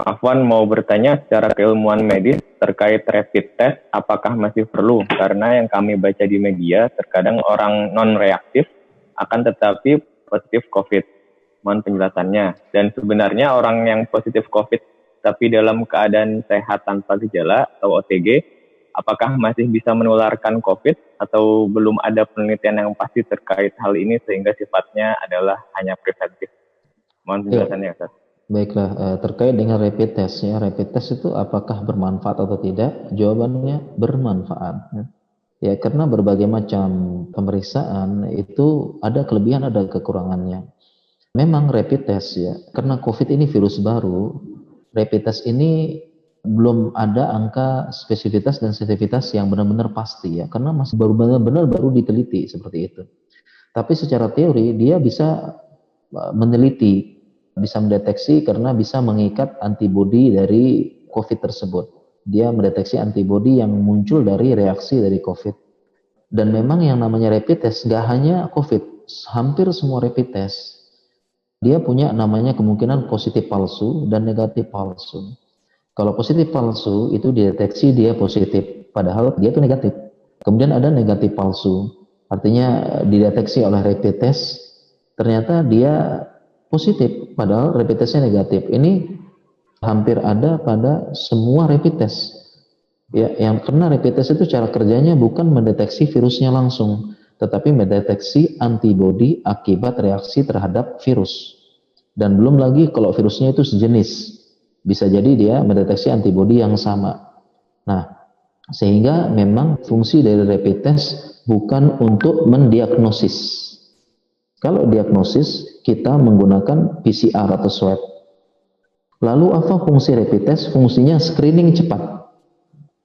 Afwan mau bertanya secara keilmuan medis terkait rapid test, apakah masih perlu? Karena yang kami baca di media, terkadang orang non-reaktif akan tetapi positif COVID. Mohon penjelasannya. Dan sebenarnya orang yang positif COVID tapi dalam keadaan sehat tanpa gejala atau OTG, apakah masih bisa menularkan COVID atau belum ada penelitian yang pasti terkait hal ini sehingga sifatnya adalah hanya preventif? Mohon penjelasannya, Ustaz. Baiklah, terkait dengan rapid test ya, rapid test itu apakah bermanfaat atau tidak? Jawabannya bermanfaat. Ya, karena berbagai macam pemeriksaan itu ada kelebihan, ada kekurangannya. Memang rapid test ya, karena COVID ini virus baru, rapid test ini belum ada angka spesifitas dan sensitivitas yang benar-benar pasti ya, karena masih benar-benar baru diteliti seperti itu. Tapi secara teori dia bisa meneliti, bisa mendeteksi karena bisa mengikat antibodi dari COVID tersebut. Dia mendeteksi antibodi yang muncul dari reaksi dari COVID. Dan memang yang namanya rapid test gak hanya COVID, hampir semua rapid test dia punya namanya kemungkinan positif palsu dan negatif palsu. Kalau positif palsu itu dideteksi dia positif, padahal dia itu negatif. Kemudian ada negatif palsu, artinya dideteksi oleh rapid test, ternyata dia positif, padahal rapid testnya negatif. Ini hampir ada pada semua rapid test. Ya, yang karena rapid test itu cara kerjanya bukan mendeteksi virusnya langsung, tetapi mendeteksi antibodi akibat reaksi terhadap virus. Dan belum lagi kalau virusnya itu sejenis, bisa jadi dia mendeteksi antibodi yang sama. Nah, sehingga memang fungsi dari rapid test bukan untuk mendiagnosis. Kalau diagnosis, kita menggunakan PCR atau swab. Lalu apa fungsi rapid test? Fungsinya screening cepat.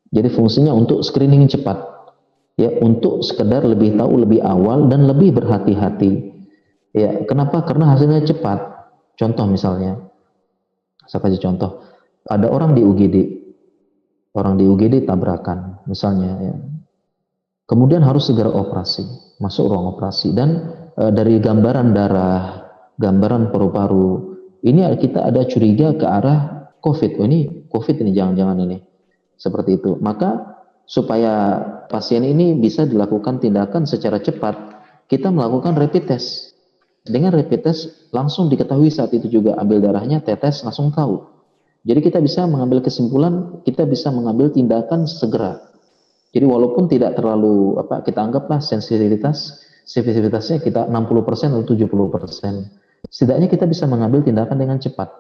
Jadi fungsinya untuk screening cepat. Ya, untuk sekedar lebih tahu lebih awal dan lebih berhati-hati. Ya, kenapa? Karena hasilnya cepat. Contoh misalnya, saya kasih contoh, ada orang di UGD tabrakan misalnya, ya. Kemudian harus segera operasi, masuk ruang operasi, dan dari gambaran darah, gambaran paru-paru, ini kita ada curiga ke arah COVID. Oh, ini COVID ini, jangan-jangan ini, seperti itu. Maka supaya pasien ini bisa dilakukan tindakan secara cepat, kita melakukan rapid test. Dengan rapid test langsung diketahui saat itu juga, ambil darahnya, tetes, langsung tahu. Jadi kita bisa mengambil kesimpulan, kita bisa mengambil tindakan segera. Jadi walaupun tidak terlalu kita anggaplah sensitivitasnya kita 60% atau 70%. Setidaknya kita bisa mengambil tindakan dengan cepat.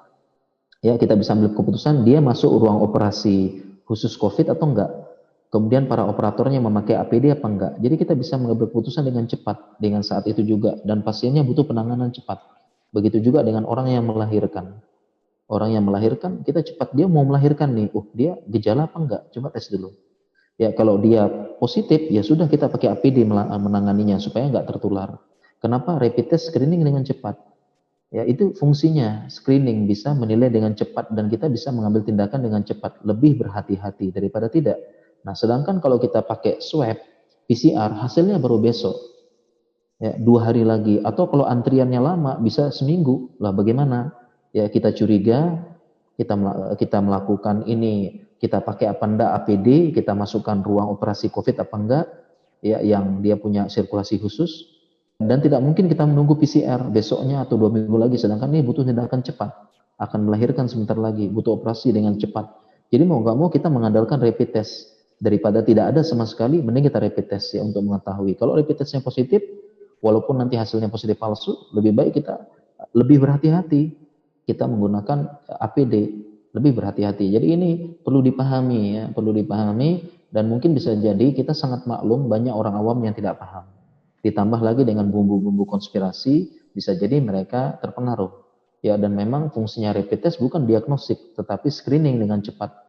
Ya, kita bisa ambil keputusan dia masuk ruang operasi khusus COVID atau enggak. Kemudian para operatornya memakai APD apa enggak. Jadi kita bisa mengambil keputusan dengan cepat dengan saat itu juga, dan pasiennya butuh penanganan cepat. Begitu juga dengan orang yang melahirkan. Orang yang melahirkan kita cepat, dia mau melahirkan nih, dia gejala apa enggak? Coba tes dulu. Ya, kalau dia positif ya sudah kita pakai APD menanganinya supaya enggak tertular. Kenapa? Rapid test screening dengan cepat. Ya, itu fungsinya, screening bisa menilai dengan cepat dan kita bisa mengambil tindakan dengan cepat, lebih berhati-hati daripada tidak. Nah, sedangkan kalau kita pakai swab, PCR, hasilnya baru besok, ya, 2 hari lagi. Atau kalau antriannya lama, bisa seminggu. Lah bagaimana? Ya, kita curiga, kita melakukan ini, kita pakai apa enggak APD, kita masukkan ruang operasi COVID apa enggak, ya, yang dia punya sirkulasi khusus, dan tidak mungkin kita menunggu PCR besoknya atau 2 minggu lagi, sedangkan ini butuh tindakan cepat, akan melahirkan sebentar lagi, butuh operasi dengan cepat. Jadi mau nggak mau kita mengandalkan rapid test. Daripada tidak ada sama sekali, mending kita rapid test ya untuk mengetahui. Kalau rapid testnya positif, walaupun nanti hasilnya positif palsu, lebih baik kita lebih berhati-hati. Kita menggunakan APD, lebih berhati-hati. Jadi ini perlu dipahami ya, perlu dipahami, dan mungkin bisa jadi kita sangat maklum banyak orang awam yang tidak paham. Ditambah lagi dengan bumbu-bumbu konspirasi, bisa jadi mereka terpengaruh. Ya, dan memang fungsinya rapid test bukan diagnostik, tetapi screening dengan cepat.